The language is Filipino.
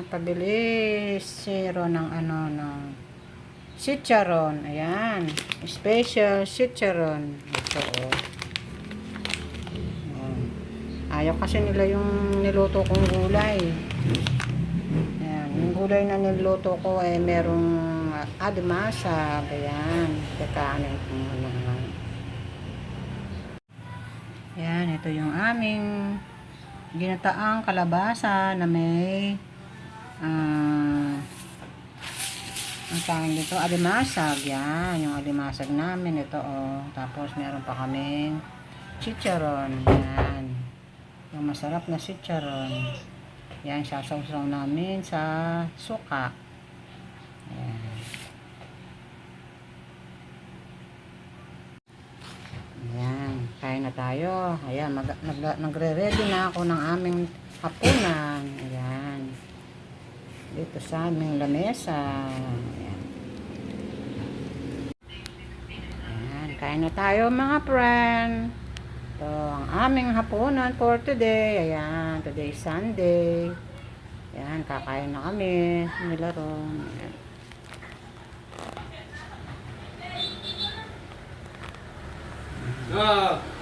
pabili zero ng ano, ng chicharon. Ayan. Special chicharon. Ito, oh. Ayan. Ayaw kasi nila yung niluto kong gulay. Ayan. Yung gulay na niluto ko ay merong admasa. Ayan. Kakanin ko muna. Ayan. Ito yung aming ginataang kalabasa na may ang tawag dito, alimasag. Yan, yung alimasag namin. Ito, oh. Tapos, meron pa kaming chicharon. Yan. Yung masarap na chicharon. Yan, sasawsaw namin sa suka. Yan. Ayan, kain na tayo. Ayan, nagre-ready na ako ng aming hapunan. Ayan. Dito sa aming lamesa. Ayan. Ayan, kain na tayo mga friend. Ito ang aming hapunan for today. Ayan, today is Sunday. Ayan, kakain na kami. Nilaro. Ayan. Ah!